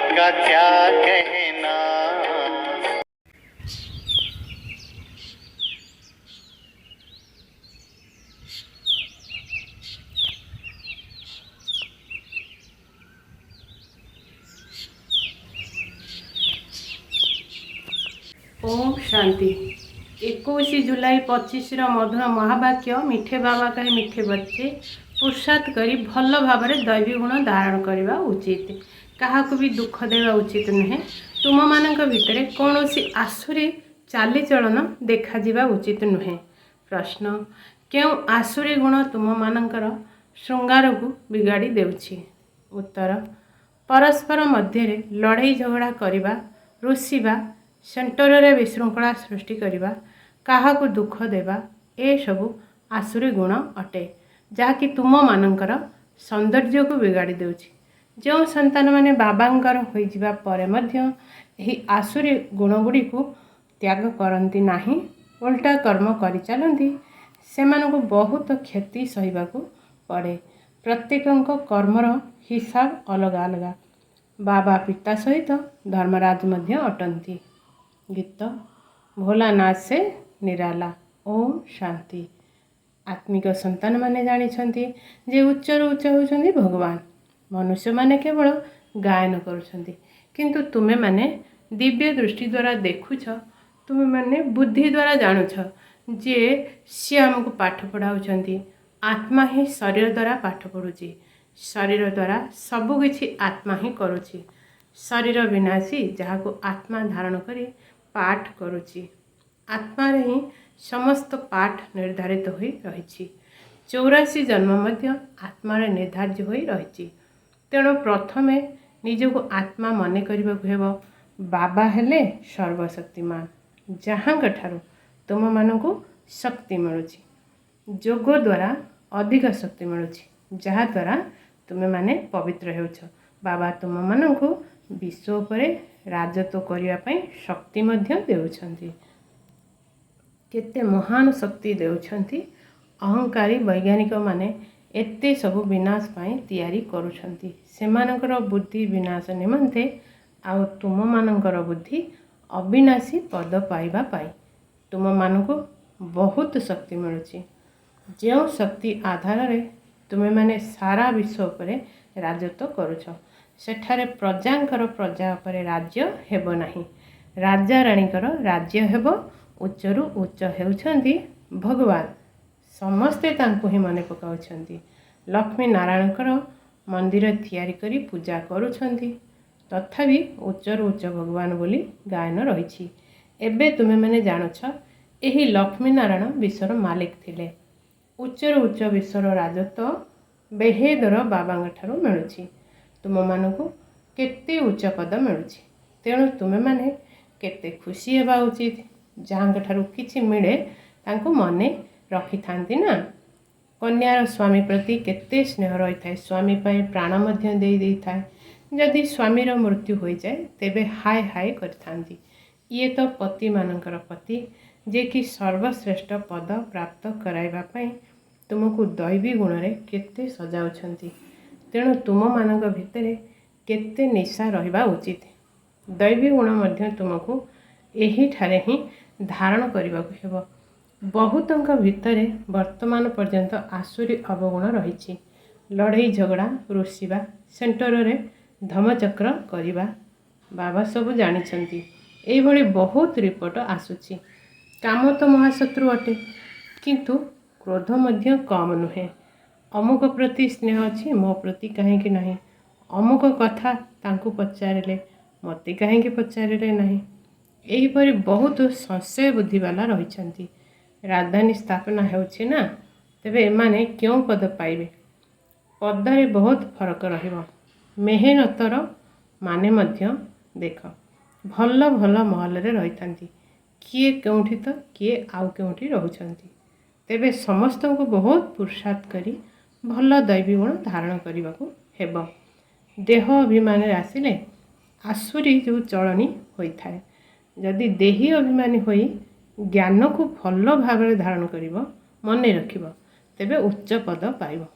का क्या कहना। ओम शांति। 21 जुलाई 25 मधुर महावाक्य मिठे बाबा कहे मिठे बच्चे पुरुषार्थ करी भल भाव दैवी गुण धारण करने उचित। क्या भी दुख देवा उचित नुहे। तुम मान भितर कौन आसुरी चालीचलन देखा उचित नुहे। प्रश्न, क्यों आसुरी गुण तुम मानकर श्रृंगार को बिगाड़ी देउछि। उत्तर, परस्पर मध्य लड़ाई झगड़ा करने, रुषिबा, सेंटर रे विशृंखला सृष्टि करने, क्या दुख देवा, ए सबु आसुरी गुण अटे जहाँकि तुम मानकर सौंदर्य को बिगाड़ी देउछि। जो संतान माने बाबांकर होई जिबा परे मध्य एही आसुरी गुण गुड़ी को त्याग करती नाही, उल्टा कर्म करि चलती, सेमानकु बहुत क्षति सहिबाकू पड़े। प्रत्येकଙ୍କ कर्मर हिसाब अलग अलग। बाबा पिता सहित धर्मराज मध्य अटंती। गीत भोलानाथ से निराला। ओम शांति। आत्मिक संतान माने जानिछंती जे उच्चर उच्च होउछंती भगवान। मनुष्य माने केवल गायन करुछंती, किंतु तुमे माने दिव्य दृष्टि द्वारा देखुछ, तुमे माने बुद्धि द्वारा जानुछ जे सी हमको पाठ पढ़ाउछंती। आत्मा ही शरीर द्वारा पाठ पढ़ुची, शरीर द्वारा सबु किछि आत्मा ही करुची। शरीर विनाशी जहाको आत्मा धारण करी पाठ करुची। आत्मा रे ही समस्त पाठ निर्धारित होई रहिछि। 84 जन्म मध्य आत्मा रे निर्धारित होई रहिछि। तेणु प्रथमे निजको आत्मा मने करबाकु हेबो। बाबा हेले सर्वशक्तिमान, जहाँ ठारू तुम मानकु शक्ति मिलुछि। जोग द्वारा अधिक शक्ति मिलुछि, जहाँ द्वारा तुमे माने पवित्र हेउछ। बाबा तुम मानकु विश्व उपरे राजत्व करिया पई शक्ति मध्य देउछंती। केते महान शक्ति देउछंती। अहंकारी वैज्ञानिक माने एते सबु विनाश पाई तैयारी करुछंती। सेमानकर बुद्धि विनाश निमंते आउ तुम मानकर बुद्धि अविनाशी पद पाइबा पाई तुम मानकु बहुत शक्ति मिलुछि। जो शक्ति आधार रे तुमे माने सारा विश्व उपरे राजत्व करुछ, सेठारे प्रजांकर प्रजा उपरे राज्य हेबो नाही। राजा राणीकर राज्य हेबो। उच्चरु उच्च हेउछंती भगवान। समस्ते तांको ही मने पकाउछंती। लक्ष्मी नारायणकर मंदिर तैयारी करी पूजा करुछंती, तथापि उच्चरु उच्च भगवान बोली गायन रहिछि। एबे तुमे माने जानुछ एही लक्ष्मी नारायण विश्वर मालिक थिले। उच्चरु उच्च विश्वर राजत्व बेहेदर बाबांग ठारू मिलुछि। तुम मानकु केते उच्च पद मिलुछि। तेणु तुमे माने केते खुशी हेबा उचित। जहाँ ठारू किछि मिले तांको मने रखि थांती ना। कन्यार स्वामी प्रति केते स्नेह रही थाए, स्वामी पाई प्राण मध्य देई देई थाए। जदि स्वामीर मृत्यु हो जाए तेबे हाय हाय करथांती। ये तो पति मानकर पति जे कि सर्वश्रेष्ठ पद प्राप्त कराइबा पई तुमको दैवी गुण रे केते सजाउछंती। तेणु तुम मानक भितरे केते निशा रहिबा उचित। दैवी गुण मध्य तुमको एही ठारे ही धारण करबाकू हेबो। बहुतंक भितरे वर्तमान पर्यंत आसुरी अवगुण रहिछि। लड़ाई झगड़ा, रुषिबा, सेंटर रे धमचक्र करिबा बाबा सब जानिछंती। एई भली बहुत रिपोर्ट आसुछि। काम तो महाशत्रु अटे, किंतु क्रोध मध्य कम नुहे। अमुक प्रति स्नेह अच्छी, मो प्रति कहीं नहीं। अमुक कथा तांकु पचारे मते कहीं पचारे नहीं। एहीपरि बहुत संशय बुद्धिवाला रही। राजधानी स्थापना होछि ना, तेबे एमाने क्यों पद पाइबे। पदरे बहुत फरक रहिबो। मेहनतर माने मध्य देख, भल भल महल रे रहिथांती, किए केउठी तो किए आउ केउठी रहुछंती। तेबे समस्त को बहुत पुरुषार्थ करी भल दैवी गुण धारण करने को हेब। देह अभिमान आसिले आसुरी जो चलनी होता है। जदि देही अभिमानी होई ज्ञान को भल भाव धारण करिब, मन रखिब, तेबे उच्च पद पाइब।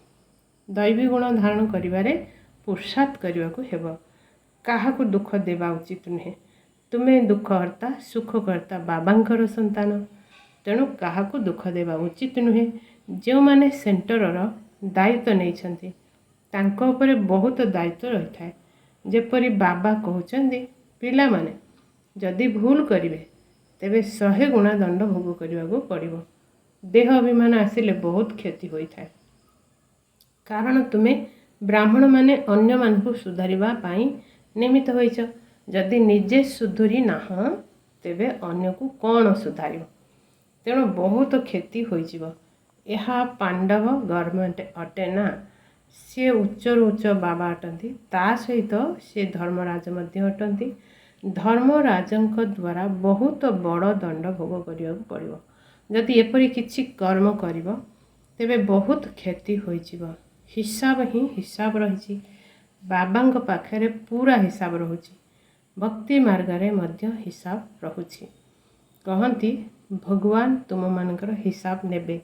दैवी गुण धारण करिबारे पुरुषार्थ करने को हेब। କାହାକୁ ଦୁଃଖ ଦେବା ଉଚିତ ନୁହେଁ। ତୁମେ ଦୁଃଖହର୍ତ୍ତା ସୁଖକର୍ତ୍ତା ବାବାଙ୍କର ସନ୍ତାନ, ତେଣୁ କାହାକୁ ଦୁଃଖ ଦେବା ଉଚିତ ନୁହେଁ। ଯେଉଁମାନେ ସେଣ୍ଟରର ଦାୟିତ୍ୱ ନେଇଛନ୍ତି ତାଙ୍କ ଉପରେ ବହୁତ ଦାୟିତ୍ୱ ରହିଥାଏ। ଯେପରି ବାବା କହୁଛନ୍ତି, ପିଲାମାନେ ଯଦି ଭୁଲ କରିବେ ତେବେ 100 ଗୁଣା ଦଣ୍ଡ ଭୋଗ କରିବାକୁ ପଡ଼ିବ। ଦେହ ଅଭିମାନ ଆସିଲେ ବହୁତ କ୍ଷତି ହୋଇଥାଏ। କାରଣ ତୁମେ ବ୍ରାହ୍ମଣମାନେ ଅନ୍ୟମାନଙ୍କୁ ସୁଧାରିବା ପାଇଁ ନିମିତ୍ତ ହୋଇଛ। ଯଦି ନିଜେ ସୁଧୁରି ନାହଁ ତେବେ ଅନ୍ୟକୁ କ'ଣ ସୁଧାରିବ? ତେଣୁ ବହୁତ କ୍ଷତି ହୋଇଯିବ। ଏହା ପାଣ୍ଡବ ଗଭର୍ଣ୍ଣମେଣ୍ଟ ଅଟେ ନା। ସିଏ ଉଚ୍ଚରୁ ଉଚ୍ଚ ବାବା ଅଟନ୍ତି, ତା ସହିତ ସେ ଧର୍ମରାଜ ମଧ୍ୟ ଅଟନ୍ତି। ଧର୍ମରାଜଙ୍କ ଦ୍ୱାରା ବହୁତ ବଡ଼ ଦଣ୍ଡ ଭୋଗ କରିବାକୁ ପଡ଼ିବ। ଯଦି ଏପରି କିଛି କର୍ମ କରିବ ତେବେ ବହୁତ କ୍ଷତି ହୋଇଯିବ। ହିସାବ ହିଁ ହିସାବ ରହିଛି। ବାବାଙ୍କ ପାଖରେ ପୁରା ହିସାବ ରହୁଛି। ଭକ୍ତି ମାର୍ଗରେ ମଧ୍ୟ ହିସାବ ରହୁଛି। କହନ୍ତି ଭଗବାନ ତୁମମାନଙ୍କର ହିସାବ ନେବେ।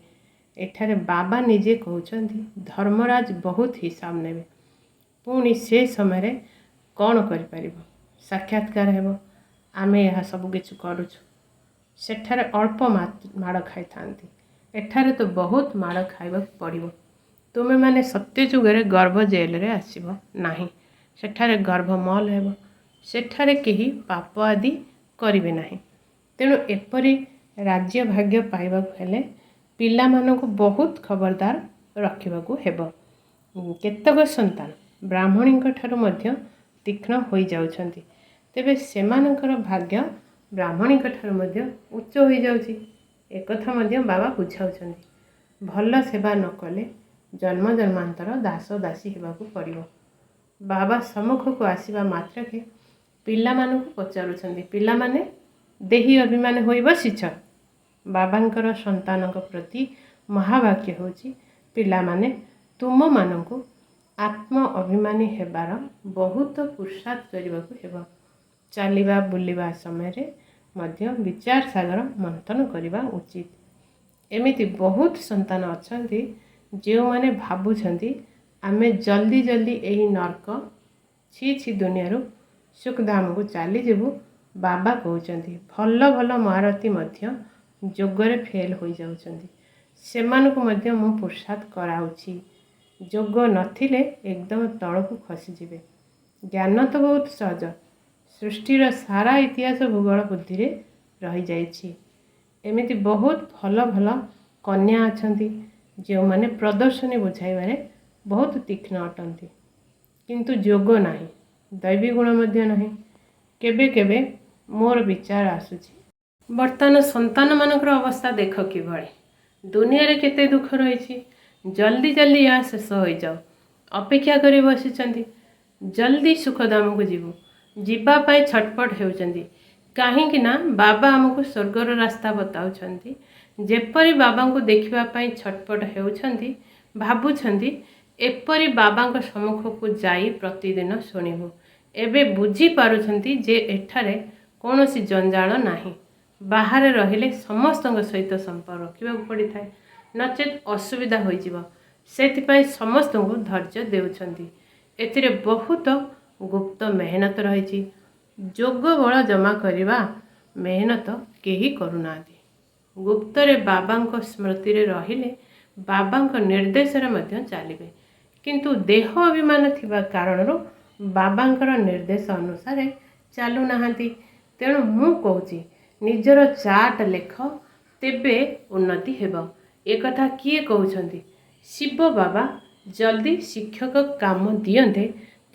ଏଠାରେ ବାବା ନିଜେ କହୁଛନ୍ତି ଧର୍ମରାଜ ବହୁତ ହିସାବ ନେବେ। ପୁଣି ସେ ସମୟରେ କ'ଣ କରିପାରିବ? ସାକ୍ଷାତକାର ହେବ। ଆମେ ଏହା ସବୁ କିଛି କରୁଛୁ। ସେଠାରେ ଅଳ୍ପ ମାଡ଼ ଖାଇଥାନ୍ତି, ଏଠାରେ ତ ବହୁତ ମାଡ଼ ଖାଇବାକୁ ପଡ଼ିବ। ତୁମେମାନେ ସତ୍ୟ ଯୁଗରେ ଗର୍ଭ ଜେଲରେ ଆସିବ ନାହିଁ। ସେଠାରେ ଗର୍ଭ ମଲ୍ ହେବ। ସେଠାରେ କେହି ପାପ ଆଦି କରିବେ ନାହିଁ। ତେଣୁ ଏପରି ରାଜ୍ୟ ଭାଗ୍ୟ ପାଇବାକୁ ହେଲେ ପିଲାମାନଙ୍କୁ ବହୁତ ଖବରଦାର ରଖିବାକୁ ହେବ। କେତେକ ସନ୍ତାନ ବ୍ରାହ୍ମଣୀଙ୍କ ଠାରୁ ମଧ୍ୟ ତୀକ୍ଷ୍ଣ ହୋଇଯାଉଛନ୍ତି, ତେବେ ସେମାନଙ୍କର ଭାଗ୍ୟ ବ୍ରାହ୍ମଣୀଙ୍କ ଠାରୁ ମଧ୍ୟ ଉଚ୍ଚ ହୋଇଯାଉଛି। ଏକଥା ମଧ୍ୟ ବାବା ବୁଝାଉଛନ୍ତି। ଭଲ ସେବା ନ କଲେ ଜନ୍ମ ଜନ୍ମାନ୍ତର ଦାସ ଦାସୀ ହେବାକୁ ପଡ଼ିବ। ବାବା ସମ୍ମୁଖକୁ ଆସିବା ମାତ୍ରକେ ପିଲାମାନଙ୍କୁ ପଚାରୁଛନ୍ତି, ପିଲାମାନେ ଦେହୀ ଅଭିମାନ ହୋଇ ବସିଛ? ବାବାଙ୍କର ସନ୍ତାନଙ୍କ ପ୍ରତି ମହାବାକ୍ୟ ହେଉଛି, ପିଲାମାନେ ତୁମମାନଙ୍କୁ ଆତ୍ମ ଅଭିମାନୀ ହେବାର ବହୁତ ପୁରୁଷାର୍ଥ କରିବାକୁ ହେବ। ଚାଲିବା ବୁଲିବା ସମୟରେ ମଧ୍ୟ ବିଚାର ସାଗର ମନ୍ଥନ କରିବା ଉଚିତ। ଏମିତି ବହୁତ ସନ୍ତାନ ଅଛନ୍ତି ଯେଉଁମାନେ ଭାବୁଛନ୍ତି ଆମେ ଜଲ୍ଦି ଜଲ୍ଦି ଏହି ନର୍କ ଛି ଛି ଦୁନିଆରୁ ସୁଖଧାମକୁ ଚାଲିଯିବୁ। ବାବା କହୁଛନ୍ତି ଭଲ ଭଲ ମହାରଥୀ ମଧ୍ୟ ଯୋଗରେ ଫେଲ୍ ହୋଇଯାଉଛନ୍ତି। ସେମାନଙ୍କୁ ମଧ୍ୟ ମୁଁ ପୁରୁଷାର୍ଥ କରାଉଛି। ଯୋଗ ନଥିଲେ ଏକଦମ ତଳକୁ ଖସିଯିବେ। ଜ୍ଞାନ ତ ବହୁତ ସହଜ। ସୃଷ୍ଟିର ସାରା ଇତିହାସ ଭୂଗୋଳ ବୁଦ୍ଧିରେ ରହିଯାଇଛି। ଏମିତି ବହୁତ ଭଲ ଭଲ କନ୍ୟା ଅଛନ୍ତି ଯେଉଁମାନେ ପ୍ରଦର୍ଶନୀ ବୁଝାଇବାରେ ବହୁତ ତୀକ୍ଷ୍ଣ ଅଟନ୍ତି, କିନ୍ତୁ ଯୋଗ ନାହିଁ, ଦୈବୀ ଗୁଣ ମଧ୍ୟ ନାହିଁ। କେବେ କେବେ ମୋର ବିଚାର ଆସୁଛି, ବର୍ତ୍ତମାନ ସନ୍ତାନମାନଙ୍କର ଅବସ୍ଥା ଦେଖ କିଭଳି। ଦୁନିଆରେ କେତେ ଦୁଃଖ ରହିଛି। ଜଲ୍ଦି ଜଲ୍ଦି ଏହା ଶେଷ ହୋଇଯାଉ। ଅପେକ୍ଷା କରି ବସିଛନ୍ତି, ଜଲ୍ଦି ସୁଖଧାମକୁ ଯିବୁ। ଯିବା ପାଇଁ ଛଟପଟ ହେଉଛନ୍ତି। କାହିଁକି ନା ବାବା ଆମକୁ ସ୍ୱର୍ଗର ରାସ୍ତା ବତାଉଛନ୍ତି। ଯେପରି ବାବାଙ୍କୁ ଦେଖିବା ପାଇଁ ଛଟପଟ ହେଉଛନ୍ତି, ଭାବୁଛନ୍ତି ଏପରି ବାବାଙ୍କ ସମ୍ମୁଖକୁ ଯାଇ ପ୍ରତିଦିନ ଶୁଣିବୁ। ଏବେ ବୁଝିପାରୁଛନ୍ତି ଯେ ଏଠାରେ କୌଣସି ଜଞ୍ଜାଳ ନାହିଁ। ବାହାରେ ରହିଲେ ସମସ୍ତଙ୍କ ସହିତ ସମ୍ପର୍କ ରଖିବାକୁ ପଡ଼ିଥାଏ, ନଚେତ୍ ଅସୁବିଧା ହୋଇଯିବ। ସେଥିପାଇଁ ସମସ୍ତଙ୍କୁ ଧୈର୍ଯ୍ୟ ଦେଉଛନ୍ତି। ଏଥିରେ ବହୁତ ଗୁପ୍ତ ମେହନତ ରହିଛି। ଯୋଗ ବଳ ଜମା କରିବା ମେହନତ କେହି କରୁନାହାନ୍ତି। ଗୁପ୍ତରେ ବାବାଙ୍କ ସ୍ମୃତିରେ ରହିଲେ ବାବାଙ୍କ ନିର୍ଦ୍ଦେଶରେ ମଧ୍ୟ ଚାଲିବେ, କିନ୍ତୁ ଦେହ ଅଭିମାନ ଥିବା କାରଣରୁ ବାବାଙ୍କର ନିର୍ଦ୍ଦେଶ ଅନୁସାରେ ଚାଲୁନାହାନ୍ତି। ତେଣୁ ମୁଁ କହୁଛି ନିଜର ଚାର୍ଟ ଲେଖ, ତେବେ ଉନ୍ନତି ହେବ। ଏକଥା କିଏ କହୁଛନ୍ତି? ଶିବ ବାବା ଜଲ୍ଦି ଶିକ୍ଷକ କାମ ଦିଅନ୍ତେ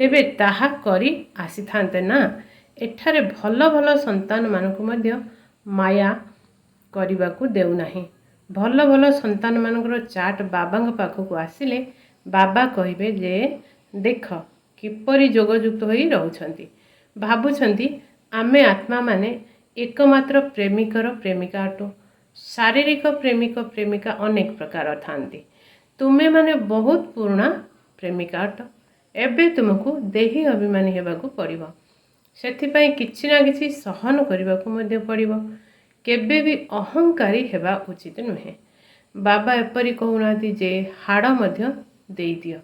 ତେବେ ତାହା କରି ଆସିଥାନ୍ତେ ନା। ଏଠାରେ ଭଲ ଭଲ ସନ୍ତାନମାନଙ୍କୁ ମଧ୍ୟ ମାୟା କରିବାକୁ ଦେଉନାହିଁ। ଭଲ ଭଲ ସନ୍ତାନମାନଙ୍କର ଚାର୍ଟ ବାବାଙ୍କ ପାଖକୁ ଆସିଲେ ବାବା କହିବେ ଯେ ଦେଖ କିପରି ଯୋଗଯୁକ୍ତ ହୋଇ ରହୁଛନ୍ତି। ଭାବୁଛନ୍ତି ଆମେ ଆତ୍ମାମାନେ ଏକମାତ୍ର ପ୍ରେମିକର ପ୍ରେମିକା ଅଟୁ। ଶାରୀରିକ ପ୍ରେମିକ ପ୍ରେମିକା ଅନେକ ପ୍ରକାର ଥାନ୍ତି। ତୁମେମାନେ ବହୁତ ପୁରୁଣା ପ୍ରେମିକା ଅଟ। ଏବେ ତୁମକୁ ଦେହୀ ଅଭିମାନୀ ହେବାକୁ ପଡ଼ିବ। ସେଥିପାଇଁ କିଛି ନା କିଛି ସହନ କରିବାକୁ ମଧ୍ୟ ପଡ଼ିବ। କେବେ ବି ଅହଙ୍କାରୀ ହେବା ଉଚିତ ନୁହେଁ। ବାବା ଏପରି କହୁନାହାନ୍ତି ଯେ ହାଡ଼ ମଧ୍ୟ ଦେଇଦିଅ।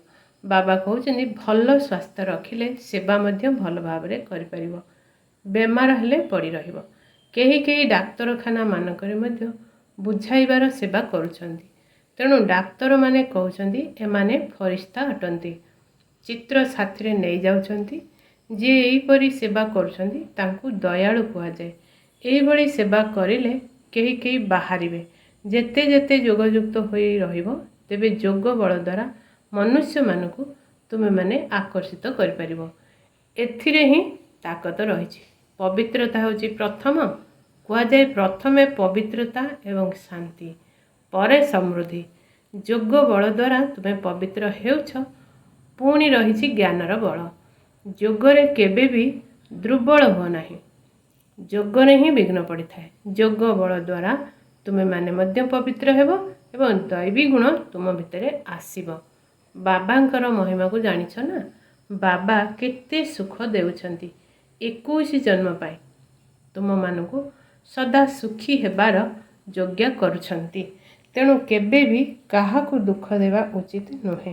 बाबा कहउछन्ति भल स्वास्थ्य रखिले सेवा मध्य भल भाबरे करि परिबो। बेमार हेले पड़ी रहिबो। केही केही डाक्तरखाना मानकरे मध्य बुझाइबार सेवा करुछन्ति। तेणु डाक्तर माने कहउछन्ति एमाने फरिस्ता अटन्ति। चित्र साथिरे नै जाउछन्ति। जे एहीपरि सेवा करुछन्ति तांकु दयाळु कुहाଯାଏ। एहीभଳି सेवा करिले केही केही बाहारिबे। जेते जेते जोगयुक्त होई रहिबो तेबे जोग बल द्वारा मनुष्य मानकु तुमे माने आकर्षित करि परिबो। एथिरे ही ताकत रहिछि। पवित्रता होछि प्रथम कुहाଯାଏ प्रथमे पवित्रता एवं शांति परे समृद्धि। जोग बल द्वारा तुमे पवित्र हेउछ। पुणी रहिछि ज्ञानर बल। जोगरे केबे भी दुर्बल हो नाही। जोगरे ही विघ्न पड़ी थाए। जोग बल द्वारा तुमे माने मध्य पवित्र हेबो एवं दैवी गुण तुम भितरे आसीबो। बाबांकर महिमा को जानिछ ना। बाबा केते सुख देउछन्ति 21 जन्म पाए तुम मानकु सदा सुखी हेबार योग्य करुछन्ति। तेणु केबे भी काहाकु दुख देवा उचित नुहे।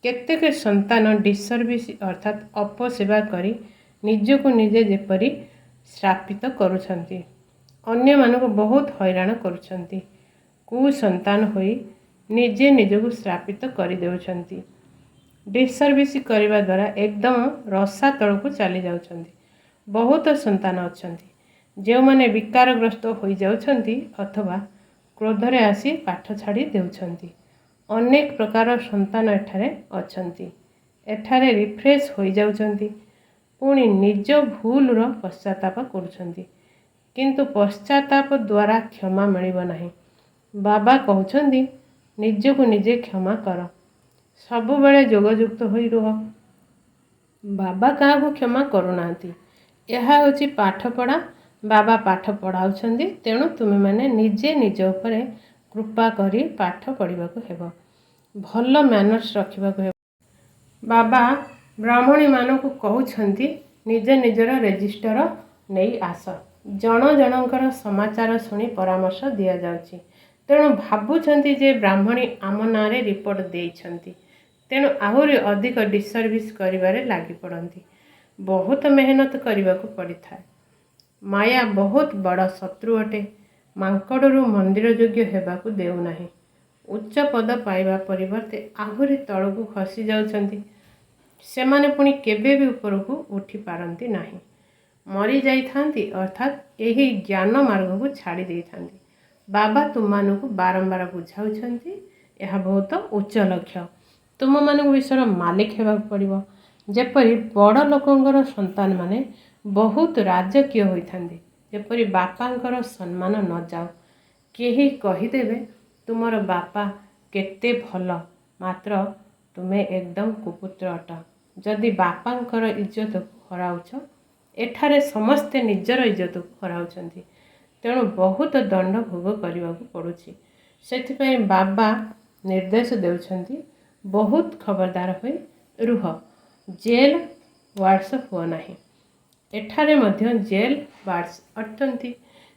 केतेक संतान डिसर्विस अर्थात अपसेवा करी निजको निजे जेपरी श्रापित करुछन्ति। अन्य मानकु बहुत हैरान करुछन्ति। कुसंतान होई निजे निजको श्रापित करि देउछन्ति। डिसर्विस करिबा द्वारा एकदम रसा तळकु चली जाउछन्ति। बहुत संतान अछन्ति जे माने विकारग्रस्त होई जाउछन्ति अथवा क्रोधरे आसी पाठ छाड़ी देउछन्ति। अनेक प्रकार संतान एठारे अछन्ति। एठारे रिफ्रेश होई जाउछन्ति। पुणी निज भूलर पश्चाताप करुछन्ति। किंतु पश्चाताप द्वारा क्षमा मिलिब नाही। बाबा कहउछन्ति निजको निजे क्षमा कर। सबु बेले जोगयुक्त होई रुह। बाबा काहाको क्षमा करुनांती। एहा होछि पाठ पढ़ा। बाबा पाठ पढ़ाउछन्ति। तेणु तुमे माने निजे निज उपरे कृपा करी पाठ पढ़िबाको हेबो। भल मैनर्स रखिबाको हेबो। बाबा ब्राह्मणी मानकु कहउछन्ति निज निजर रेजिस्टर नेई आस। जन जनकर समाचार शुणी परामर्श दिया जाउछि। तेणु भाबुछन्ति जे ब्राह्मणी आम नारे रिपोर्ट देइछन्ति। तेणु आहुरी अधिक डिसर्विस करिबारे लागि पड़न्ति। बहुत मेहनत करिबाको पड़िथाए। माया बहुत बड़ शत्रु अटे। मांकड़रू मंदिर योग्य हेबाकु देउ नाही। उच्च पद पाइबा परिवर्ते आहुरी तळकु खसी जाउछन्ति। सेमाने पुणी केबे भी उपरकु उठी पारंती नाही। मरी जाइथांती अर्थात एही ज्ञान मार्ग को छाड़ी देइथांती। बाबा तुममानकु बारंबार बुझाउछन्ति एहा बहुत उच्च लक्ष्य। तुम मानकु विश्वर मालिक हेबाकु पड़िबो। जेपरि बड़ लोकंकर संतान माने बहुत राजकीय होइथांती। जेपरि बापांकर सम्मान न जाओ। केही कहिदेबे तुमर बापा केते भल मात्र तुमे एकदम कुपुत्र अट। जदि बापांकर इज्जत हराउछ एठारे समस्ते निजर इज्जत हराउछन्ति। तेणु बहुत दंड भोग करबाकु पड़ुछि। सेथिपई बाबा निर्देश देउछन्ति बहुत खबरदार होई रुह। जेल वार्ड्स हो नाही। एठारे मध्य जेल वार्ड्स अटंती।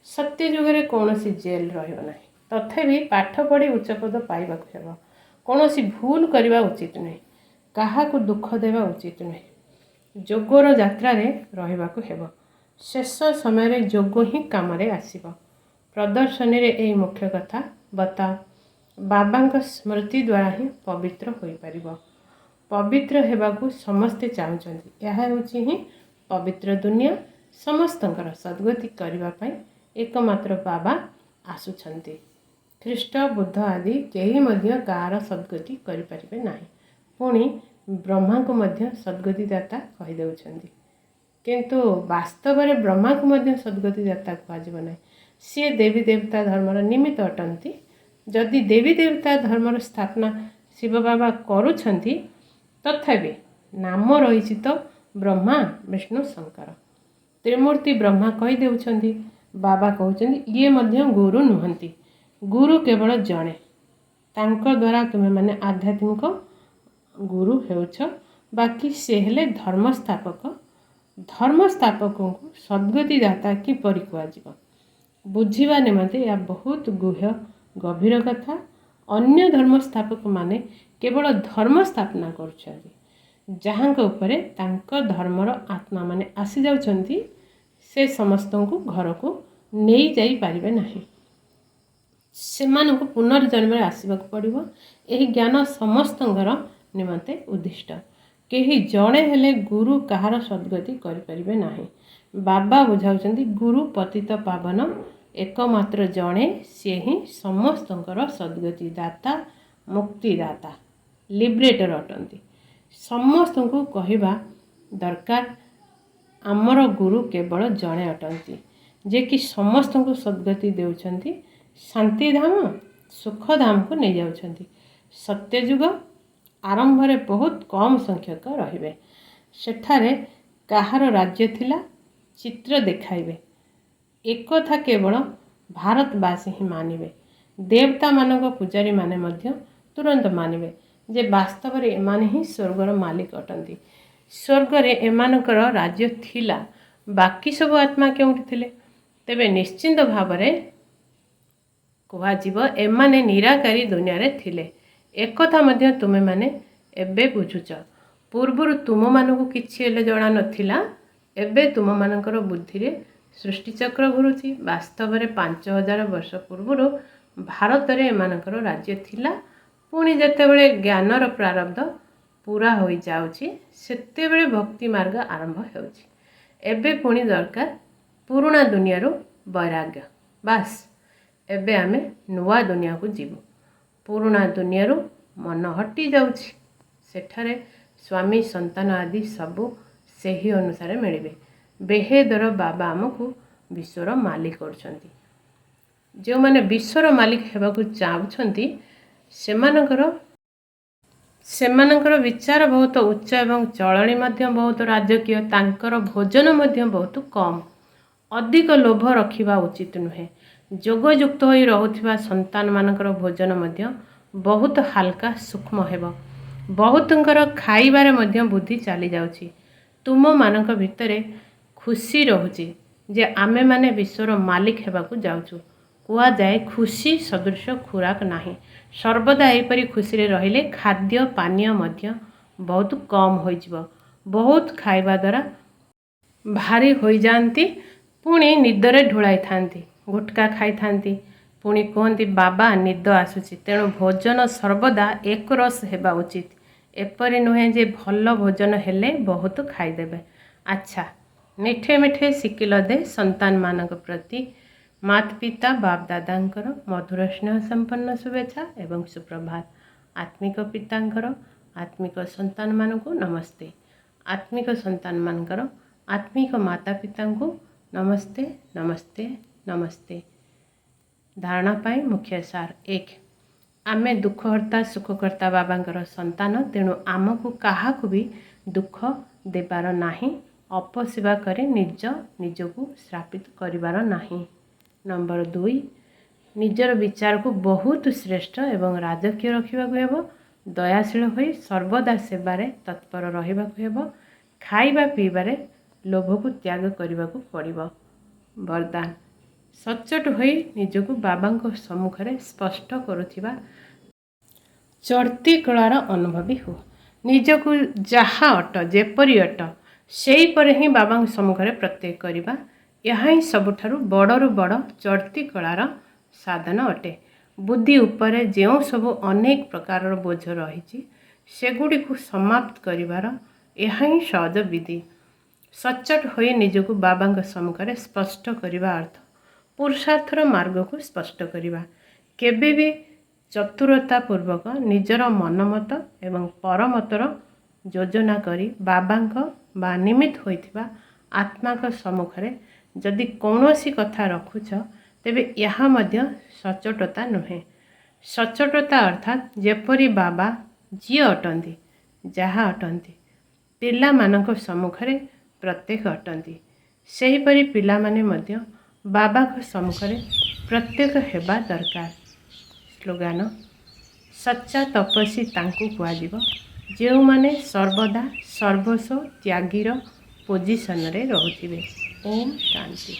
सत्य जुगरे कौनसी जेल रहियो नाही। तथापि पाठ पढ़ी उच्च पद पाइबाकु हेबो। कौनसी भूल करबा उचित नहीं। काहाकु दुख देवा उचित नहीं। जोगर यात्रा रे रहिबाकु हेबो। शेष समय रे जोग ही काम रे आसीबो। प्रदर्शनी रे एही मुख्य कथा बताओ। बाबांक स्मृति द्वारा ही पवित्र होई परिबो। पवित्र हेबाकु समस्ते चाहुचंती। यह होछि ही पवित्र दुनिया। समस्तंकर सद्गति करबा पई एकमात्र बाबा आसुछंती। ख्रीष्ट बुद्ध आदि केही मध्य कार सद्गति करि परिबे नाही। पुणी ब्रह्मा को मध्य सद्गति दाता कहि देउछंती। किंतु वास्तव में ब्रह्मा को मध्य सद्गति दाता कहजिब नाही। सी देवी देवता धर्मर निमित्त अटंती। जदि देवी देवता धर्मर स्थापना शिव बाबा करुछंती तथापि नाम रही तो ब्रह्मा विष्णु शंकर। त्रिमूर्ति ब्रह्मा कहि देउछंती। बाबा कहउछंती ये मध्य गुरु नुहंती। गुरु केवल जणे। तांको द्वारा तुमे माने आध्यात्मिक गुरु हेउछ। बाकी से हेले धर्मस्थापक। धर्मस्थापक को सद्गति दाता किपरि कुहाजिब। बुझिबा निमंते या बहुत गुह्य गभीर कथा। अन्य धर्म स्थापक माने केवल धर्म स्थापना करुछंती जहाँक उपरे तांको धर्मर आत्मा माने आसी जाउछंती से समस्त को घर को नहीं जाई पारिबे नाही सेमानଙ୍କୁ पुनर्जन्म आसवाक पड़ो। यही ज्ञान समस्तଙ୍କର निमंते उद्दिष्ट। केही जड़े हेले गुरु कहार सद्गति करें ना। बाबा बुझाऊँच गुरु पतित पावन एकमात्र जड़े सी ही समस्तଙ୍କର सद्गति दाता मुक्तिदाता लिबरेटर अटंती। समस्त को कहवा दरकार आमर गुरु केवल जड़े अटंती जे कि समस्त को सद्गति देउछंती शांतिधाम सुखधाम को नहीं जाउछंती। सत्ययुग आरंभ रे बहुत कम संख्यक रहिबे सेठारे कहार राज्य थिला चित्र देखाइबे एक कथा केवल भारतवासी ही मानिबे। देवता मानक पूजारी माने मध्य तुरंत मानिबे जे वास्तव रे एमाने ही स्वर्गर मालिक अटंती। स्वर्ग रे एमानकर राज्य थिला बाकी सब आत्मा केउठी थिले तेबे निश्चिंत भाव रे कहुव एमाने निराकारी दुनिया रे थिले। एक कथा मध्य तुमे माने एबे बुझुच पूर्वर तुम मानकु किछि हेले जणा नथिला एबे तुम मानकर बुद्धि रे सृष्टि चक्र घुरुची। वास्तव रे 5000 वर्ष पूर्वर भारत रे एमानकर राज्य थिला पुणी जेतेबेले ज्ञानर प्रारब्ध पूरा हो जाउची सेतेबेले भक्ति मार्ग आरंभ हेउची। एबे पुणी दरकार पुराना दुनिया रो वैराग्य बास एबे आमे नुआ दुनिया को जीवु। पुराना दुनिया रो मन हटी जाउची सेठारे स्वामी संतान आदि सबु सेही अनुसार मिलिबे। बेहेदर बाबा आमको विश्वर मालिक करछंती। जो माने विश्वर मालिक हेबाकु चाहुछंती सेमानकर विचार बहुत उच्च एवं चलणी मध्य बहुत राजकीय। तांकर भोजन मध्य बहुत कम अधिक लोभ रखिबा उचित नुहे। जोगयुक्त होई रहुथिबा संतान मानकर भोजन मध्य बहुत हल्का सूक्ष्म हेबो। बहुतंकर खाइबारे मध्य बुद्धि चली जाउची। तुम मानक भितरे खुशी रहुची जे आमे माने विश्वर मालिक हेबाकु जाउछु। कुआ जाए खुशी सदृश खुराक नाही। सर्वदा एपरी खुशी रे रहिले खाद्य पानीय मध्य बहुत कम हो जिवो। बहुत खाइबा द्वारा भारी हो जाती पुणी निदरे ढुलाई थांती गुटका खाई थांती पुणी कहती बाबा निद आसुची तेणु भोजन सर्वदा एक रस हेबा उचित। एपरी नुहे जे भल भोजन हेले बहुत खाईदेबे। अच्छा मिठे मिठे शिकिल दे संतान मानक प्रति माता पिता बाप दादांकर मधुर स्नेह संपन्न शुभेच्छा एवं सुप्रभात। आत्मिक पितांकर आत्मिक संतान मानकु नमस्ते। आत्मिक संतान मानकर आत्मिक माता पितांकु नमस्ते नमस्ते नमस्ते। धारणा पाई मुख्य सार 1 आमे दुखहर्ता सुखकर्ता बाबांकर संतान तेणु आमको काहाकु भी दुख देबार नाही अपसेवा करे निजको श्रापित करिबार नाही। नंबर 2 निजर विचार को बहुत श्रेष्ठ एवं राजकीय रखिबाकु हेबो। दयाशील होई सर्वदा सेवारे तत्पर रहिबाकु हेबो। खाइबा पीबारे लोभ को त्याग करिबाकु पड़िबो। वरदान सचोट होई निजको बाबांको सम्मुखरे स्पष्ट करुथिबा चढ़ती कलार अनुभवी हो। निजको जहा अट जेपरी अट सेही परे ही बाबा सम्मुखरे प्रत्येक करिबा यही सबुठारु बड़रु बड़ चढ़ती कलार साधन अटे। बुद्धि उपरे जो सबु अनेक प्रकार बोझ रही सेगुड़ी को समाप्त करिबार यही सहज विधि। सचोट होई निजको बाबा सम्मुखरे स्पष्ट करिबा अर्थ पुरुषार्थर मार्ग को स्पष्ट करिबा। केबे भी चतुरता पूर्वक निजर मनमत एवं परमतर योजना करी बाबांक बा निमित्त होइथिबा आत्माक सम्मुखरे जदि कौनसी कथा रखुछ तेबे यहा मध्य सचोटता नुहे। सचोटता अर्थात जेपरी बाबा जी अटंती जहा अटंती पिला मानक सम्मुखरे प्रत्येक अटंती सेहीपरि पिला माने मध्य बाबा को सम्मुखरे प्रत्येक हेबा दरकार। स्लोगान सच्चा तपस्वी तांकु कुआजिबो जेउ माने सर्वदा सर्वस्व त्यागीर पोजिशन रे रहुथिबे। ओम शांति।